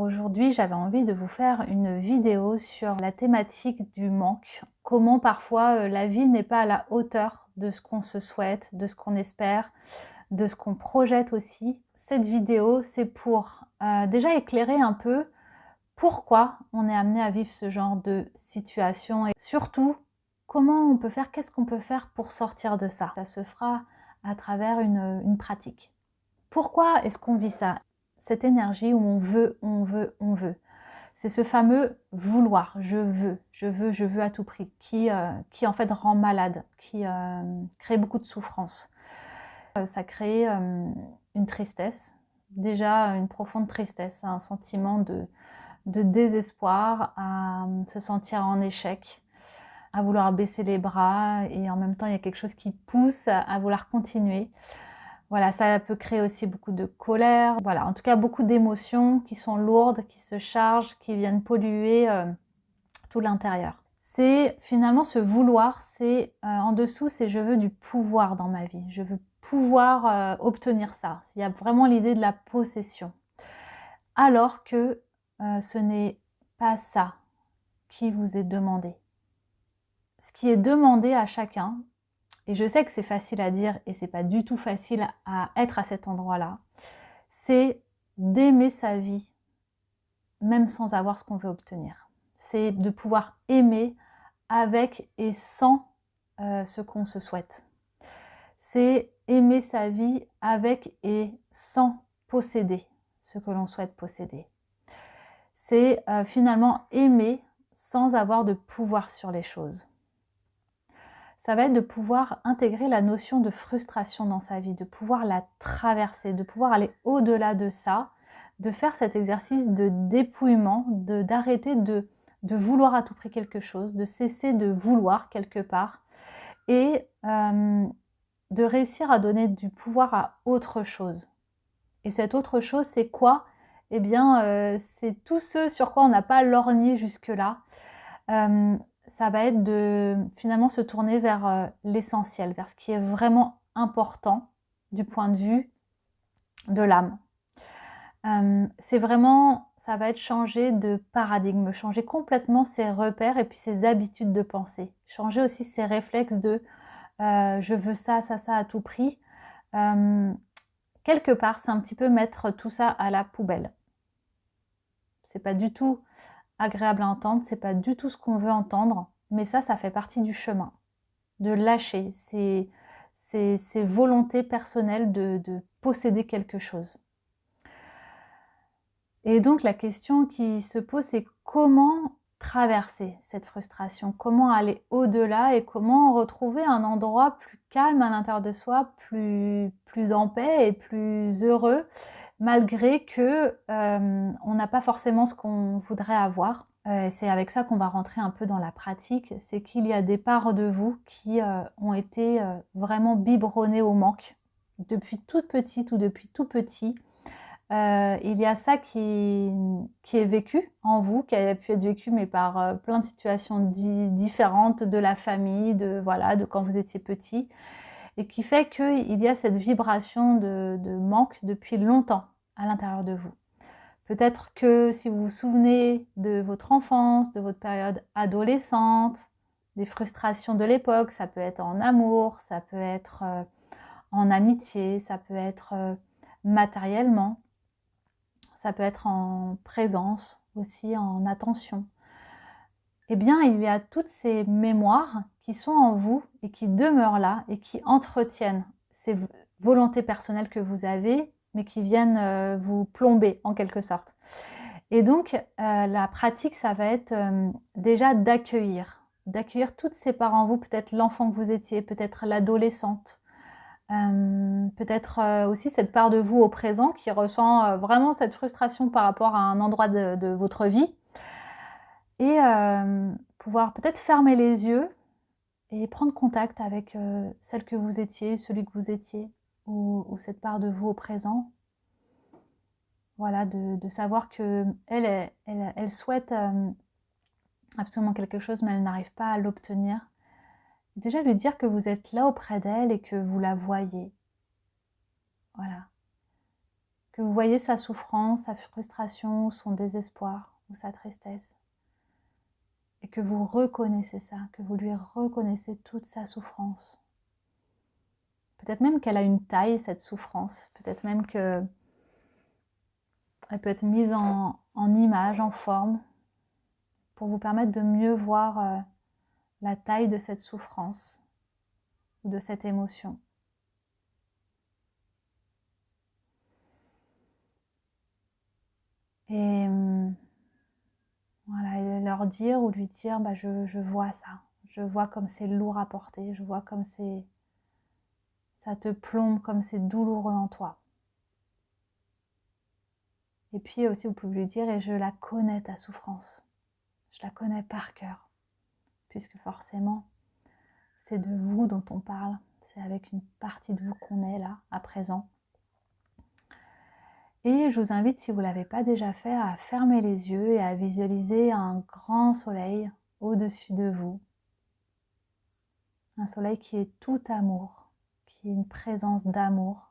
Aujourd'hui, j'avais envie de vous faire une vidéo sur la thématique du manque. Comment parfois la vie n'est pas à la hauteur de ce qu'on se souhaite, de ce qu'on espère, de ce qu'on projette aussi. Cette vidéo, c'est pour déjà éclairer un peu pourquoi on est amené à vivre ce genre de situation et surtout comment on peut faire, qu'est-ce qu'on peut faire pour sortir de ça. Ça se fera à travers une pratique. Pourquoi est-ce qu'on vit ça? Cette énergie où on veut, on veut, on veut. C'est ce fameux vouloir, je veux, je veux, je veux à tout prix, qui en fait rend malade, qui crée beaucoup de souffrance. Ça crée une tristesse, déjà une profonde tristesse, un sentiment de désespoir, à se sentir en échec, à vouloir baisser les bras et en même temps il y a quelque chose qui pousse à vouloir continuer. Voilà, ça peut créer aussi beaucoup de colère. Voilà, en tout cas beaucoup d'émotions qui sont lourdes, qui se chargent, qui viennent polluer tout l'intérieur. C'est finalement ce vouloir, c'est en dessous, c'est je veux du pouvoir dans ma vie. Je veux pouvoir obtenir ça. Il y a vraiment l'idée de la possession. Alors que ce n'est pas ça qui vous est demandé. Ce qui est demandé à chacun, et je sais que c'est facile à dire et c'est pas du tout facile à être à cet endroit-là, c'est d'aimer sa vie, même sans avoir ce qu'on veut obtenir. C'est de pouvoir aimer avec et sans ce qu'on se souhaite. C'est aimer sa vie avec et sans posséder ce que l'on souhaite posséder. C'est finalement aimer sans avoir de pouvoir sur les choses. Ça va être de pouvoir intégrer la notion de frustration dans sa vie, de pouvoir la traverser, de pouvoir aller au-delà de ça, de faire cet exercice de dépouillement, d'arrêter de vouloir à tout prix quelque chose, de cesser de vouloir quelque part et de réussir à donner du pouvoir à autre chose. Et cette autre chose, c'est quoi? Eh bien, c'est tout ce sur quoi on n'a pas lorgné jusque-là. Ça va être de finalement se tourner vers l'essentiel, vers ce qui est vraiment important du point de vue de l'âme. C'est vraiment, ça va être changer de paradigme, changer complètement ses repères et puis ses habitudes de pensée. Changer aussi ses réflexes de je veux ça, ça, ça à tout prix. Quelque part, c'est un petit peu mettre tout ça à la poubelle. C'est pas du tout agréable à entendre, c'est pas du tout ce qu'on veut entendre, mais ça fait partie du chemin, de lâcher ces volontés personnelles de posséder quelque chose. Et donc la question qui se pose, c'est comment traverser cette frustration, comment aller au-delà et comment retrouver un endroit plus calme à l'intérieur de soi, plus en paix et plus heureux, malgré que on n'a pas forcément ce qu'on voudrait avoir. C'est avec ça qu'on va rentrer un peu dans la pratique, c'est qu'il y a des parts de vous qui ont été vraiment biberonnées au manque depuis toute petite ou depuis tout petit. Il y a ça qui est vécu en vous, qui a pu être vécu mais par plein de situations différentes de la famille, de quand vous étiez petit, et qui fait qu'il y a cette vibration de manque depuis longtemps à l'intérieur de vous. Peut-être que si vous vous souvenez de votre enfance, de votre période adolescente, des frustrations de l'époque, ça peut être en amour, ça peut être en amitié, ça peut être matériellement, ça peut être en présence aussi, en attention. Eh bien, il y a toutes ces mémoires qui sont en vous et qui demeurent là et qui entretiennent ces volontés personnelles que vous avez, mais qui viennent vous plomber en quelque sorte. Et donc, la pratique, ça va être déjà d'accueillir toutes ces parts en vous, peut-être l'enfant que vous étiez, peut-être l'adolescente, peut-être aussi cette part de vous au présent qui ressent vraiment cette frustration par rapport à un endroit de votre vie. Et pouvoir peut-être fermer les yeux et prendre contact avec celle que vous étiez, celui que vous étiez, ou cette part de vous au présent. Voilà, de savoir qu'elle souhaite absolument quelque chose, mais elle n'arrive pas à l'obtenir. Déjà lui dire que vous êtes là auprès d'elle et que vous la voyez. Voilà. que vous voyez sa souffrance, sa frustration, son désespoir ou sa tristesse. Et que vous reconnaissez ça, que vous lui reconnaissez toute sa souffrance. Peut-être même qu'elle a une taille, cette souffrance. Peut-être même qu'elle peut être mise en image, en forme, pour vous permettre de mieux voir la taille de cette souffrance ou de cette émotion. Et voilà, et leur dire ou lui dire, je vois ça. Je vois comme c'est lourd à porter. Je vois comme ça te plombe, comme c'est douloureux en toi. Et puis aussi, vous pouvez lui dire, et je la connais ta souffrance. Je la connais par cœur. Puisque forcément, c'est de vous dont on parle. C'est avec une partie de vous qu'on est là, à présent. Et je vous invite, si vous ne l'avez pas déjà fait, à fermer les yeux et à visualiser un grand soleil au-dessus de vous. Un soleil qui est tout amour, qui est une présence d'amour.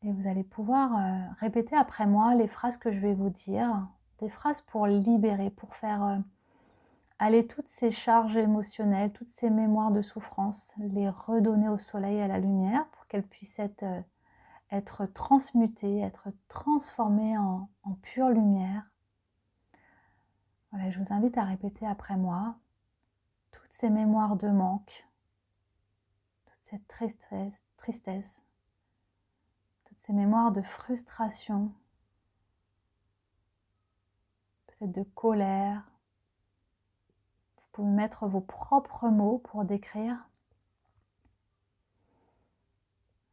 Et vous allez pouvoir répéter après moi les phrases que je vais vous dire. Des phrases pour libérer, pour faire aller toutes ces charges émotionnelles, toutes ces mémoires de souffrance, les redonner au soleil et à la lumière pour qu'elles puissent être transmutées, être transformées en pure lumière. Voilà, je vous invite à répéter après moi toutes ces mémoires de manque, toute cette tristesse, toutes ces mémoires de frustration, peut-être de colère. Vous pouvez mettre vos propres mots pour décrire.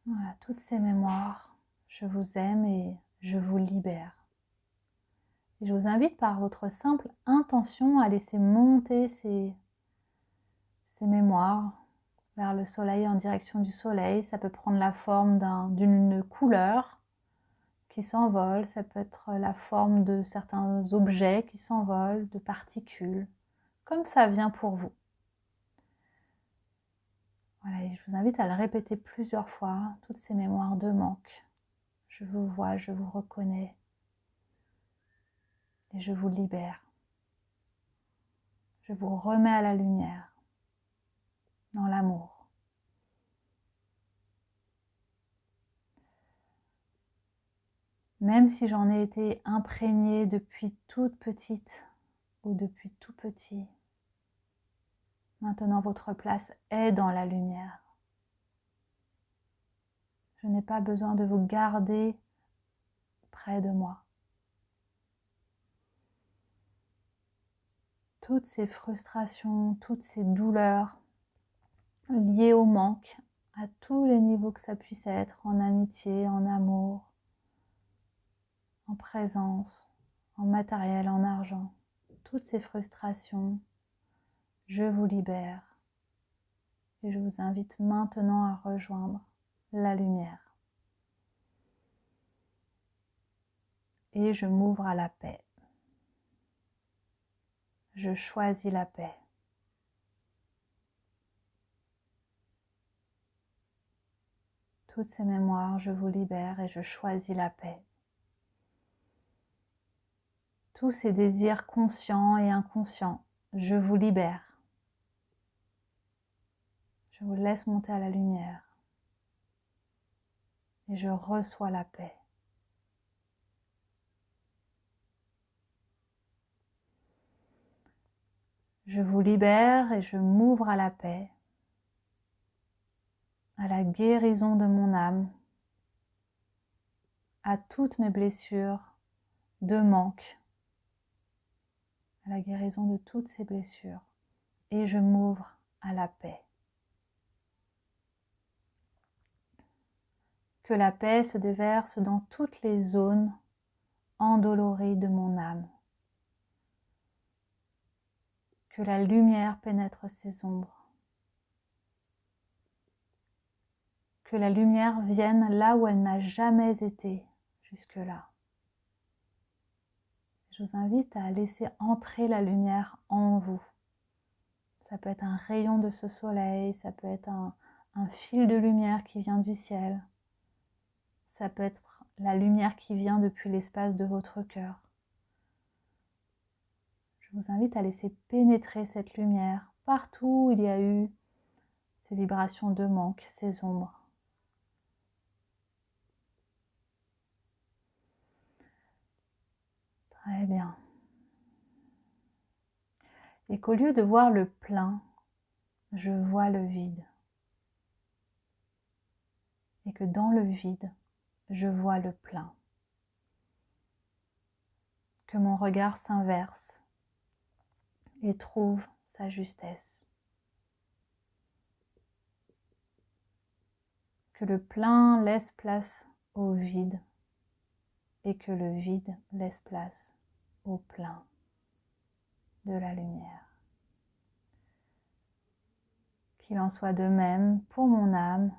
Voilà, toutes ces mémoires, je vous aime et je vous libère. Et je vous invite par votre simple intention à laisser monter ces mémoires vers le soleil, en direction du soleil. Ça peut prendre la forme d'une couleur qui s'envole, ça peut être la forme de certains objets qui s'envolent, de particules, comme ça vient pour vous. Voilà, et je vous invite à le répéter plusieurs fois, toutes ces mémoires de manque. Je vous vois, je vous reconnais et je vous libère. Je vous remets à la lumière, dans l'amour. Même si j'en ai été imprégnée depuis toute petite ou depuis tout petit, maintenant votre place est dans la lumière. Je n'ai pas besoin de vous garder près de moi. Toutes ces frustrations, toutes ces douleurs liées au manque, à tous les niveaux que ça puisse être, en amitié, en amour, en présence, en matériel, en argent, toutes ces frustrations, je vous libère et je vous invite maintenant à rejoindre la lumière. Et je m'ouvre à la paix. Je choisis la paix. Toutes ces mémoires, je vous libère et je choisis la paix. Tous ces désirs conscients et inconscients, je vous libère. Je vous laisse monter à la lumière et je reçois la paix. Je vous libère et je m'ouvre à la paix, à la guérison de mon âme, à toutes mes blessures de manque, à la guérison de toutes ces blessures. Et je m'ouvre à la paix. Que la paix se déverse dans toutes les zones endolories de mon âme. Que la lumière pénètre ces ombres. Que la lumière vienne là où elle n'a jamais été jusque-là. Je vous invite à laisser entrer la lumière en vous. Ça peut être un rayon de ce soleil, ça peut être un un fil de lumière qui vient du ciel. Ça peut être la lumière qui vient depuis l'espace de votre cœur. Je vous invite à laisser pénétrer cette lumière partout où il y a eu ces vibrations de manque, ces ombres. Très bien. Et qu'au lieu de voir le plein, je vois le vide. Et que dans le vide, je vois le plein. Que mon regard s'inverse et trouve sa justesse. Que le plein laisse place au vide et que le vide laisse place au plein de la lumière. Qu'il en soit de même pour mon âme,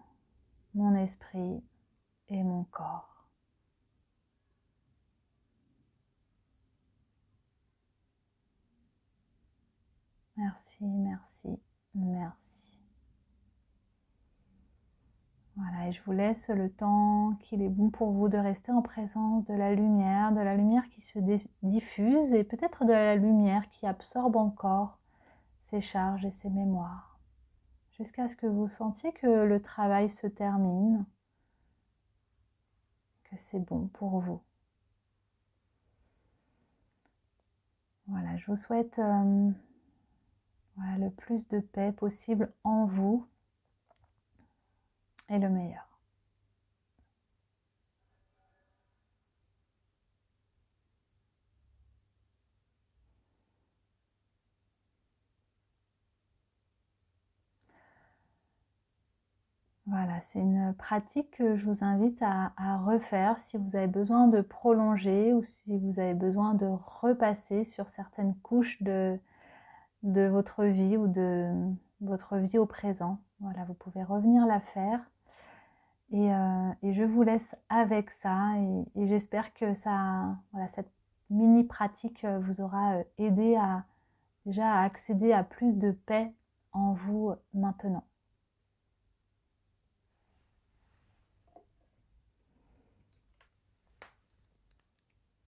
mon esprit et mon corps. Merci, merci, merci. Voilà, et je vous laisse le temps qu'il est bon pour vous de rester en présence de la lumière qui se diffuse et peut-être de la lumière qui absorbe encore ses charges et ses mémoires, jusqu'à ce que vous sentiez que le travail se termine, que c'est bon pour vous. Voilà, je vous souhaite le plus de paix possible en vous et le meilleur. Voilà, c'est une pratique que je vous invite à refaire si vous avez besoin de prolonger ou si vous avez besoin de repasser sur certaines couches de votre vie ou de votre vie au présent. Voilà, vous pouvez revenir la faire et je vous laisse avec ça et j'espère que cette mini pratique vous aura aidé déjà à accéder à plus de paix en vous maintenant.